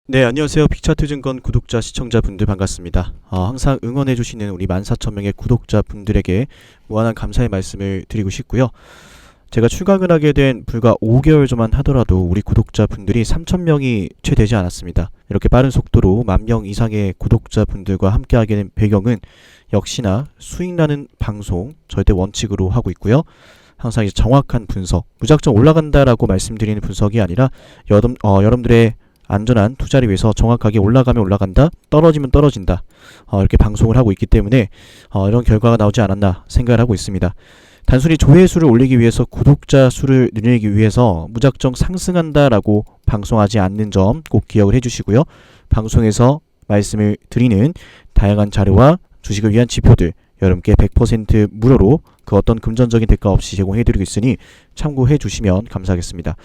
네, 안녕하세요. 빅차트증권 구독자, 시청자분들 반갑습니다. 항상 응원해주시는 우리 14,000명의 구독자분들에게 무한한 감사의 말씀을 드리고 싶고요. 제가 출강을 하게 된 불과 5개월 전만 하더라도 우리 구독자분들이 3,000명이 채 되지 않았습니다. 이렇게 빠른 속도로 10,000명 이상의 구독자분들과 함께하게 된 배경은 역시나 수익나는 방송 절대 원칙으로 하고 있고요. 항상 이제 정확한 분석, 무작정 올라간다라고 말씀드리는 분석이 아니라 여러분들의 안전한 투자를 위해서 정확하게 올라가면 올라간다, 떨어지면 떨어진다, 이렇게 방송을 하고 있기 때문에 이런 결과가 나오지 않았나 생각을 하고 있습니다. 단순히 조회수를 올리기 위해서, 구독자 수를 늘리기 위해서 무작정 상승한다라고 방송하지 않는 점 꼭 기억을 해주시고요. 방송에서 말씀을 드리는 다양한 자료와 주식을 위한 지표들 여러분께 100% 무료로 그 어떤 금전적인 대가 없이 제공해드리고 있으니 참고해 주시면 감사하겠습니다.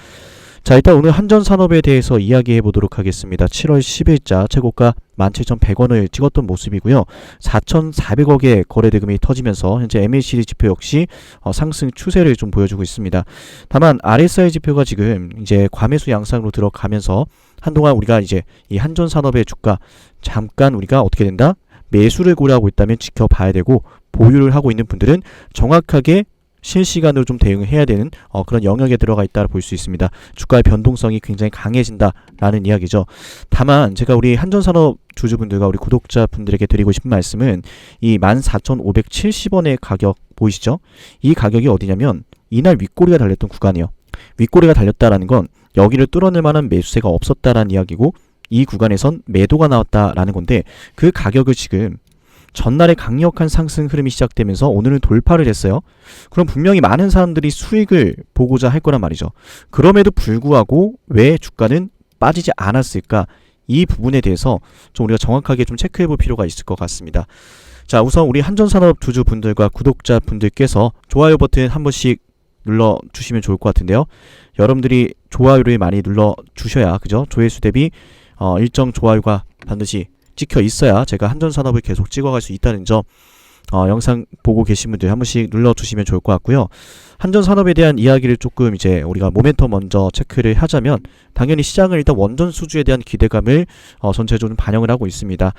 자, 일단 오늘 한전산업에 대해서 이야기해 보도록 하겠습니다. 7월 10일자 최고가 17,100원을 찍었던 모습이고요. 4,400억의 거래대금이 터지면서 현재 MACD 지표 역시 상승 추세를 좀 보여주고 있습니다. 다만 RSI 지표가 지금 이제 과매수 양상으로 들어가면서 한동안 우리가 이제 이 한전산업의 주가 잠깐 우리가 어떻게 된다? 매수를 고려하고 있다면 지켜봐야 되고, 보유를 하고 있는 분들은 정확하게 실시간으로 좀 대응을 해야 되는 그런 영역에 들어가 있다고 볼 수 있습니다. 주가의 변동성이 굉장히 강해진다라는 이야기죠. 다만 제가 우리 한전산업 주주분들과 우리 구독자분들에게 드리고 싶은 말씀은 이 14,570원의 가격 보이시죠? 이 가격이 어디냐면 이날 윗꼬리가 달렸던 구간이에요. 윗꼬리가 달렸다라는 건 여기를 뚫어낼 만한 매수세가 없었다라는 이야기고, 이 구간에선 매도가 나왔다라는 건데, 그 가격을 지금 전날에 강력한 상승 흐름이 시작되면서 오늘은 돌파를 했어요. 그럼 분명히 많은 사람들이 수익을 보고자 할 거란 말이죠. 그럼에도 불구하고 왜 주가는 빠지지 않았을까? 이 부분에 대해서 좀 우리가 정확하게 좀 체크해 볼 필요가 있을 것 같습니다. 자, 우선 우리 한전산업 주주분들과 구독자분들께서 좋아요 버튼 한 번씩 눌러주시면 좋을 것 같은데요. 여러분들이 좋아요를 많이 눌러주셔야, 그죠? 조회수 대비 일정 좋아요가 반드시 찍혀 있어야 제가 한전산업을 계속 찍어갈 수 있다는 점, 영상 보고 계신 분들 한 번씩 눌러주시면 좋을 것 같고요. 한전산업에 대한 이야기를 조금 이제 우리가 모멘텀 먼저 체크를 하자면, 당연히 시장은 일단 원전 수주에 대한 기대감을 전체적으로 반영을 하고 있습니다.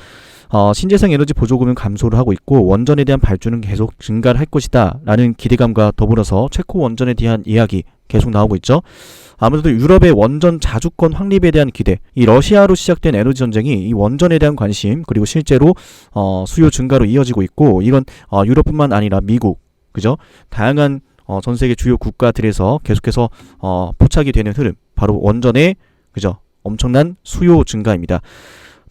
신재생 에너지 보조금은 감소를 하고 있고, 원전에 대한 발주는 계속 증가를 할 것이다 라는 기대감과 더불어서 체코 원전에 대한 이야기 계속 나오고 있죠. 아무래도 유럽의 원전 자주권 확립에 대한 기대, 이 러시아로 시작된 에너지 전쟁이 이 원전에 대한 관심, 그리고 실제로 수요 증가로 이어지고 있고, 이건 유럽뿐만 아니라 미국, 그죠? 다양한 전 세계 주요 국가들에서 계속해서 포착이 되는 흐름, 바로 원전의, 그죠? 엄청난 수요 증가입니다.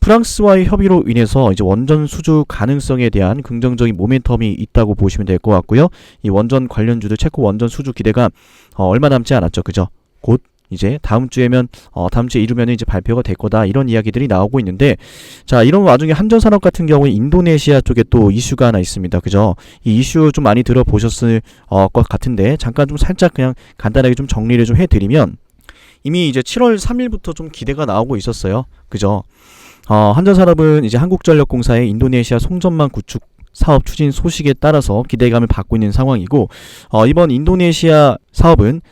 프랑스와의 협의로 인해서 이제 원전 수주 가능성에 대한 긍정적인 모멘텀이 있다고 보시면 될 것 같고요. 이 원전 관련주들 체코 원전 수주 기대가 얼마 남지 않았죠, 그죠? 곧 이제 다음 주에 이르면 이제 발표가 될 거다, 이런 이야기들이 나오고 있는데, 자, 이런 와중에 한전산업 같은 경우에 인도네시아 쪽에 또 이슈가 하나 있습니다, 그죠? 이 이슈 좀 많이 들어보셨을 것 같은데, 잠깐 좀 살짝 그냥 간단하게 좀 정리를 좀 해드리면, 이미 이제 7월 3일부터 좀 기대가 나오고 있었어요, 그죠? 한전산업은 이제 한국전력공사의 인도네시아 송전망 구축 사업 추진 소식에 따라서 기대감을 받고 있는 상황이고, 이번 인도네시아 사업은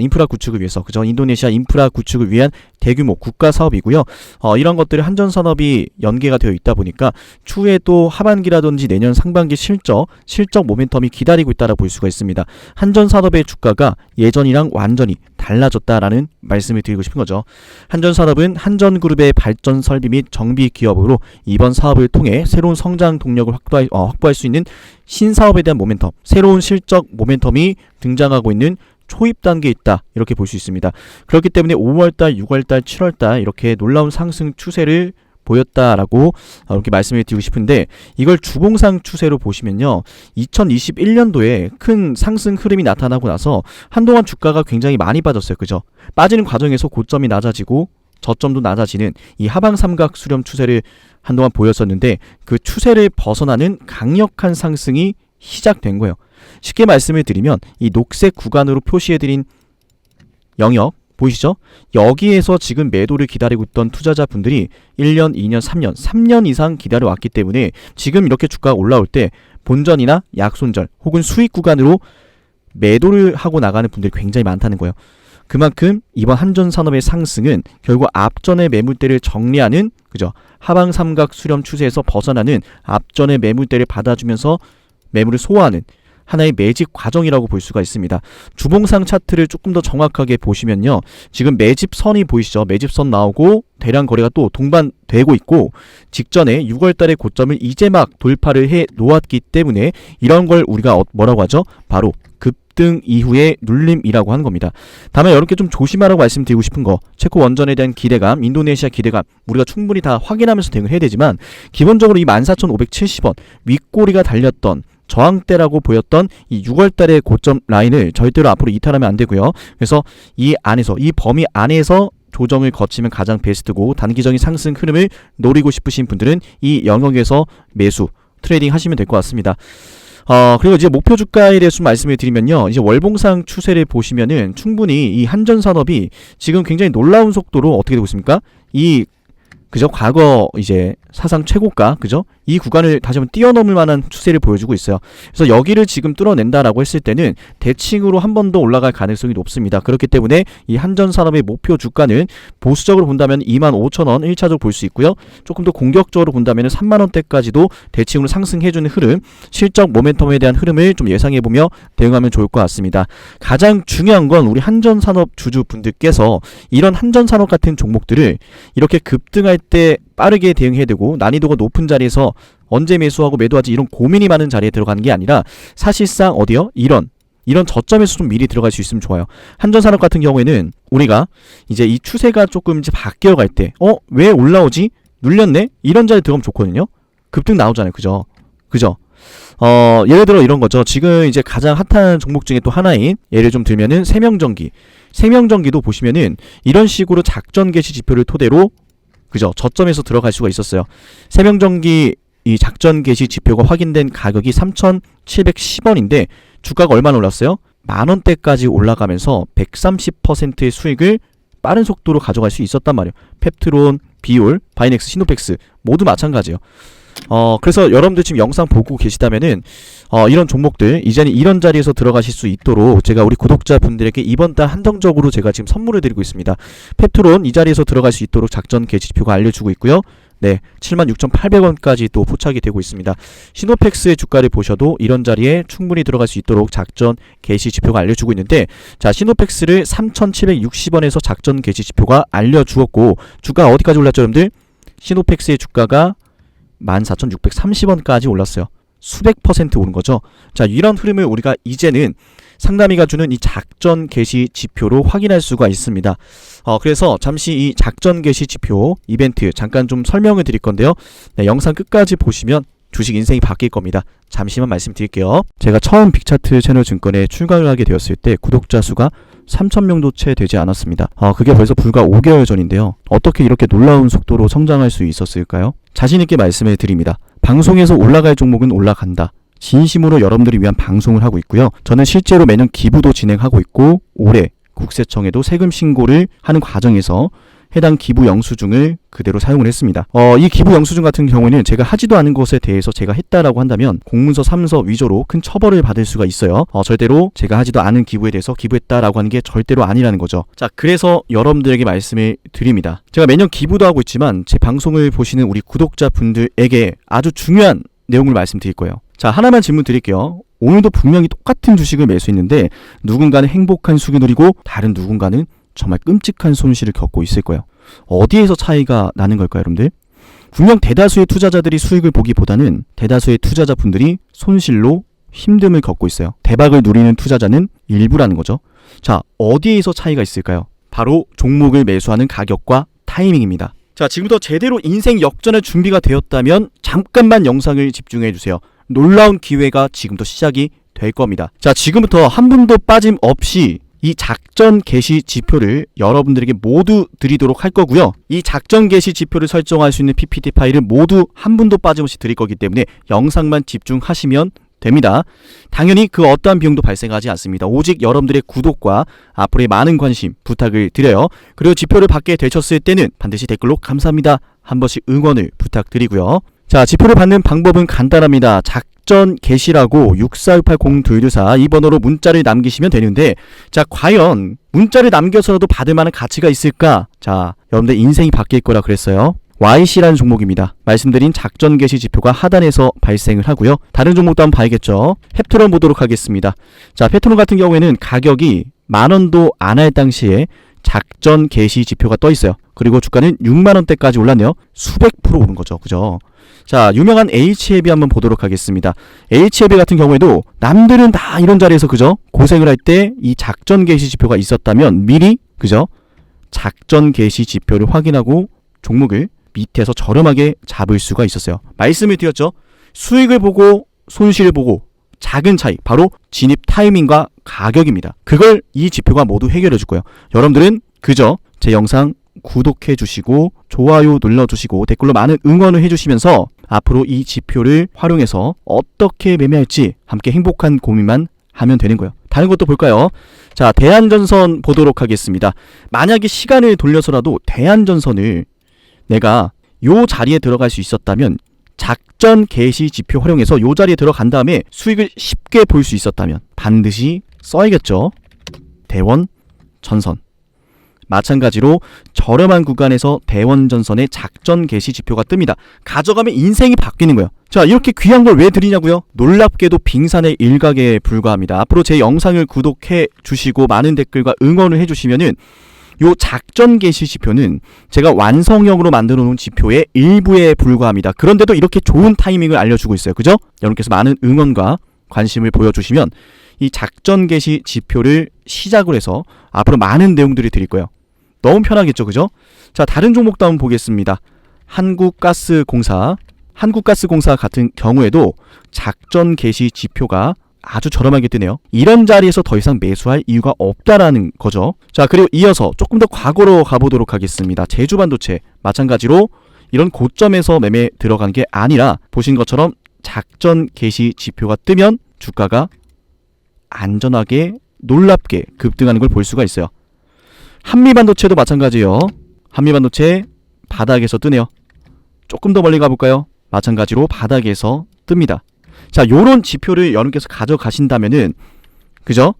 인프라 구축을 위해서, 그죠? 인도네시아 인프라 구축을 위한 대규모 국가 사업이고요. 이런 것들이 한전산업이 연계가 되어 있다 보니까 추후에 또 하반기라든지 내년 상반기 실적 모멘텀이 기다리고 있다라 볼 수가 있습니다. 한전산업의 주가가 예전이랑 완전히 달라졌다라는 말씀을 드리고 싶은 거죠. 한전산업은 한전그룹의 발전 설비 및 정비 기업으로 이번 사업을 통해 새로운 성장 동력을 확보할 수 있는 신사업에 대한 모멘텀, 새로운 실적 모멘텀이 등장하고 있는 초입 단계에 있다, 이렇게 볼 수 있습니다. 그렇기 때문에 5월달, 6월달, 7월달 이렇게 놀라운 상승 추세를 보였다라고 이렇게 말씀을 드리고 싶은데, 이걸 주봉상 추세로 보시면요, 2021년도에 큰 상승 흐름이 나타나고 나서 한동안 주가가 굉장히 많이 빠졌어요, 그죠? 빠지는 과정에서 고점이 낮아지고 저점도 낮아지는 이 하방 삼각 수렴 추세를 한동안 보였었는데, 그 추세를 벗어나는 강력한 상승이 시작된 거예요. 쉽게 말씀을 드리면 이 녹색 구간으로 표시해드린 영역 보이시죠? 여기에서 지금 매도를 기다리고 있던 투자자분들이 1년, 2년, 3년 이상 기다려왔기 때문에 지금 이렇게 주가가 올라올 때 본전이나 약손절 혹은 수익 구간으로 매도를 하고 나가는 분들이 굉장히 많다는 거예요. 그만큼 이번 한전산업의 상승은 결국 앞전의 매물대를 정리하는, 그죠? 하방 삼각 수렴 추세에서 벗어나는 앞전의 매물대를 받아주면서 매물을 소화하는 하나의 매집 과정이라고 볼 수가 있습니다. 주봉상 차트를 조금 더 정확하게 보시면요, 지금 매집선이 보이시죠? 매집선 나오고 대량 거래가 또 동반되고 있고, 직전에 6월달의 고점을 이제 막 돌파를 해 놓았기 때문에 이런 걸 우리가 뭐라고 하죠? 바로 급등 이후의 눌림이라고 하는 겁니다. 다만 여러분께 좀 조심하라고 말씀드리고 싶은 거, 체코 원전에 대한 기대감, 인도네시아 기대감 우리가 충분히 다 확인하면서 대응을 해야 되지만, 기본적으로 이 14,570원 윗꼬리가 달렸던 저항대라고 보였던 이 6월달의 고점 라인을 절대로 앞으로 이탈하면 안 되고요. 그래서 이 안에서, 이 범위 안에서 조정을 거치면 가장 베스트고, 단기적인 상승 흐름을 노리고 싶으신 분들은 이 영역에서 매수 트레이딩 하시면 될 것 같습니다. 그리고 이제 목표 주가에 대해서 좀 말씀을 드리면요, 이제 월봉상 추세를 보시면은 충분히 이 한전산업이 지금 굉장히 놀라운 속도로 어떻게 되고 있습니까? 그죠? 과거 이제 사상 최고가, 그죠? 이 구간을 다시 한번 뛰어넘을 만한 추세를 보여주고 있어요. 그래서 여기를 지금 뚫어낸다라고 했을 때는 대칭으로 한 번 더 올라갈 가능성이 높습니다. 그렇기 때문에 이 한전산업의 목표 주가는 보수적으로 본다면 25,000원 1차적으로 볼 수 있고요. 조금 더 공격적으로 본다면 3만원대까지도 대칭으로 상승해주는 흐름, 실적 모멘텀에 대한 흐름을 좀 예상해보며 대응하면 좋을 것 같습니다. 가장 중요한 건 우리 한전산업 주주분들께서 이런 한전산업 같은 종목들을 이렇게 급등할 때 빠르게 대응해야 되고, 난이도가 높은 자리에서 언제 매수하고 매도하지 이런 고민이 많은 자리에 들어가는 게 아니라, 사실상 어디요? 이런 저점에서 좀 미리 들어갈 수 있으면 좋아요. 한전산업 같은 경우에는 우리가 이제 이 추세가 조금 이제 바뀌어갈 때, 왜 올라오지? 눌렸네? 이런 자리에 들어가면 좋거든요. 급등 나오잖아요. 그죠? 예를 들어 이런 거죠. 지금 이제 가장 핫한 종목 중에 또 하나인, 예를 좀 들면은 세명전기도 보시면은 이런 식으로 작전 개시 지표를 토대로, 그죠? 저점에서 들어갈 수가 있었어요. 세명전기 이 작전 개시 지표가 확인된 가격이 3,710원인데 주가가 얼마나 올랐어요? 만원대까지 올라가면서 130%의 수익을 빠른 속도로 가져갈 수 있었단 말이에요. 펩트론, 비올, 바이넥스, 시노펙스 모두 마찬가지예요. 그래서 여러분들 지금 영상 보고 계시다면은 이런 종목들 이제는 이런 자리에서 들어가실 수 있도록 제가 우리 구독자분들에게 이번 달 한정적으로 제가 지금 선물을 드리고 있습니다. 펩트론 이 자리에서 들어갈 수 있도록 작전 개시표가 알려주고 있고요. 네, 76,800원까지 또 포착이 되고 있습니다. 시노펙스의 주가를 보셔도 이런 자리에 충분히 들어갈 수 있도록 작전 개시 지표가 알려주고 있는데, 자, 시노펙스를 3,760원에서 작전 개시 지표가 알려주었고, 주가 어디까지 올랐죠, 여러분들? 시노펙스의 주가가 14,630원까지 올랐어요. 수백 퍼센트 오른 거죠. 자, 이런 흐름을 우리가 이제는 상담이가 주는 이 작전 개시 지표로 확인할 수가 있습니다. 그래서 잠시 이 작전 개시 지표 이벤트 잠깐 좀 설명을 드릴 건데요. 네, 영상 끝까지 보시면 주식 인생이 바뀔 겁니다. 잠시만 말씀드릴게요. 제가 처음 빅차트 채널 증권에 출강을 하게 되었을 때 구독자 수가 3,000명도 채 되지 않았습니다. 그게 벌써 불과 5개월 전인데요. 어떻게 이렇게 놀라운 속도로 성장할 수 있었을까요? 자신있게 말씀을 드립니다. 방송에서 올라갈 종목은 올라간다. 진심으로 여러분들을 위한 방송을 하고 있고요. 저는 실제로 매년 기부도 진행하고 있고, 올해 국세청에도 세금 신고를 하는 과정에서 해당 기부 영수증을 그대로 사용을 했습니다. 이 기부 영수증 같은 경우에는 제가 하지도 않은 것에 대해서 제가 했다라고 한다면 공문서 3서 위조로 큰 처벌을 받을 수가 있어요. 절대로 제가 하지도 않은 기부에 대해서 기부했다라고 하는 게 절대로 아니라는 거죠. 자, 그래서 여러분들에게 말씀을 드립니다. 제가 매년 기부도 하고 있지만 제 방송을 보시는 우리 구독자분들에게 아주 중요한 내용을 말씀드릴 거예요. 자, 하나만 질문 드릴게요. 오늘도 분명히 똑같은 주식을 매수했는데 누군가는 행복한 수익을 누리고 다른 누군가는 정말 끔찍한 손실을 겪고 있을 거예요. 어디에서 차이가 나는 걸까요, 여러분들? 분명 대다수의 투자자들이 수익을 보기보다는 대다수의 투자자분들이 손실로 힘듦을 겪고 있어요. 대박을 누리는 투자자는 일부라는 거죠. 자, 어디에서 차이가 있을까요? 바로 종목을 매수하는 가격과 타이밍입니다. 자, 지금부터 제대로 인생 역전의 준비가 되었다면 잠깐만 영상을 집중해 주세요. 놀라운 기회가 지금부터 시작이 될 겁니다. 자, 지금부터 한 분도 빠짐없이 이 작전 개시 지표를 여러분들에게 모두 드리도록 할 거고요. 이 작전 개시 지표를 설정할 수 있는 PPT 파일을 모두 한 분도 빠짐없이 드릴 거기 때문에 영상만 집중하시면 됩니다. 당연히 그 어떠한 비용도 발생하지 않습니다. 오직 여러분들의 구독과 앞으로의 많은 관심 부탁을 드려요. 그리고 지표를 받게 되셨을 때는 반드시 댓글로 감사합니다 한 번씩 응원을 부탁드리고요. 자, 지표를 받는 방법은 간단합니다. 작전 개시라고 64680224 이 번호로 문자를 남기시면 되는데, 자, 과연 문자를 남겨서라도 받을 만한 가치가 있을까? 자, 여러분들 인생이 바뀔 거라 그랬어요. YC라는 종목입니다. 말씀드린 작전 개시 지표가 하단에서 발생을 하고요. 다른 종목도 한번 봐야겠죠. 펩트론 보도록 하겠습니다. 자, 펩트론 같은 경우에는 가격이 10,000원도 안 할 당시에 작전 개시 지표가 떠 있어요. 그리고 주가는 60,000원대까지 올랐네요. 수백 프로 오른 거죠. 그죠? 자, 유명한 HLB 한번 보도록 하겠습니다. HLB 같은 경우에도 남들은 다 이런 자리에서 그죠? 고생을 할 때 이 작전 개시 지표가 있었다면 미리 그죠? 작전 개시 지표를 확인하고 종목을 밑에서 저렴하게 잡을 수가 있었어요. 말씀을 드렸죠. 수익을 보고 손실을 보고 작은 차이, 바로 진입 타이밍과 가격입니다. 그걸 이 지표가 모두 해결해 줄 거예요. 여러분들은 그저 제 영상 구독해 주시고 좋아요 눌러 주시고 댓글로 많은 응원을 해 주시면서 앞으로 이 지표를 활용해서 어떻게 매매할지 함께 행복한 고민만 하면 되는 거예요. 다른 것도 볼까요? 자, 대한전선 보도록 하겠습니다. 만약에 시간을 돌려서라도 대한전선을 내가 요 자리에 들어갈 수 있었다면, 작전 개시 지표 활용해서 요 자리에 들어간 다음에 수익을 쉽게 볼 수 있었다면 반드시 써야겠죠. 대원전선. 마찬가지로 저렴한 구간에서 대원전선의 작전 개시 지표가 뜹니다. 가져가면 인생이 바뀌는 거예요. 자, 이렇게 귀한 걸 왜 드리냐고요? 놀랍게도 빙산의 일각에 불과합니다. 앞으로 제 영상을 구독해 주시고 많은 댓글과 응원을 해 주시면은 요 작전 개시 지표는 제가 완성형으로 만들어 놓은 지표의 일부에 불과합니다. 그런데도 이렇게 좋은 타이밍을 알려주고 있어요. 그죠? 여러분께서 많은 응원과 관심을 보여주시면 이 작전 개시 지표를 시작으로 해서 앞으로 많은 내용들이 드릴 거예요. 너무 편하겠죠? 그죠? 자, 다른 종목도 한번 보겠습니다. 한국가스공사 같은 경우에도 작전 개시 지표가 아주 저렴하게 뜨네요. 이런 자리에서 더 이상 매수할 이유가 없다라는 거죠. 자, 그리고 이어서 조금 더 과거로 가보도록 하겠습니다. 제주반도체 마찬가지로 이런 고점에서 매매 들어간 게 아니라 보신 것처럼 작전 개시 지표가 뜨면 주가가 안전하게 놀랍게 급등하는 걸 볼 수가 있어요. 한미반도체도 마찬가지예요. 한미반도체 바닥에서 뜨네요. 조금 더 멀리 가볼까요? 마찬가지로 바닥에서 뜹니다. 자, 요런 지표를 여러분께서 가져가신다면은 그죠?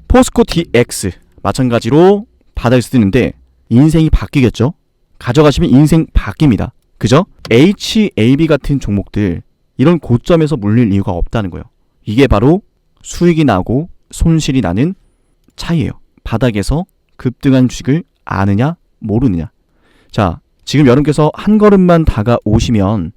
포스코 DX 마찬가지로 바닥에서 뜨는데 인생이 바뀌겠죠? 가져가시면 인생 바뀝니다. 그죠? HLB 같은 종목들 이런 고점에서 물릴 이유가 없다는 거예요. 이게 바로 수익이 나고 손실이 나는 차이예요. 바닥에서 급등한 주식을 아느냐 모르느냐. 자, 지금 여러분께서 한 걸음만 다가오시면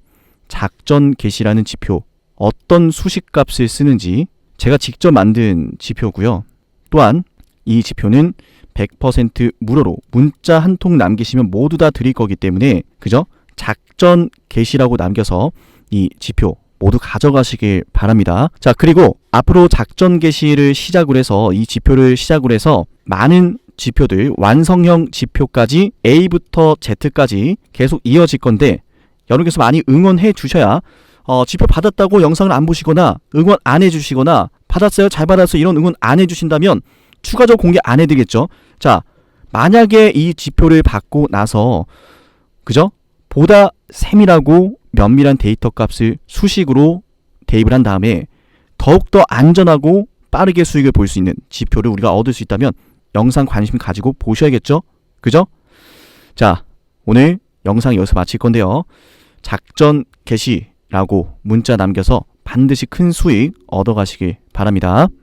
작전 개시라는 지표 어떤 수식값을 쓰는지 제가 직접 만든 지표고요. 또한 이 지표는 100% 무료로 문자 한 통 남기시면 모두 다 드릴 거기 때문에 그죠? 작전 개시라고 남겨서 이 지표 모두 가져가시길 바랍니다. 자, 그리고 앞으로 작전 개시를 시작으로 해서 이 지표를 시작으로 해서 많은 지표들 완성형 지표까지 A부터 Z까지 계속 이어질 건데 여러분께서 많이 응원해 주셔야 지표 받았다고 영상을 안 보시거나 응원 안 해주시거나 받았어요 잘 받았어요 이런 응원 안 해주신다면 추가적으로 공개 안 해드리겠죠. 자, 만약에 이 지표를 받고 나서 그죠? 보다 세밀하고 면밀한 데이터 값을 수식으로 대입을 한 다음에 더욱더 안전하고 빠르게 수익을 볼 수 있는 지표를 우리가 얻을 수 있다면 영상 관심 가지고 보셔야겠죠? 그죠? 자, 오늘 영상 여기서 마칠 건데요. 작전 개시라고 문자 남겨서 반드시 큰 수익 얻어가시길 바랍니다.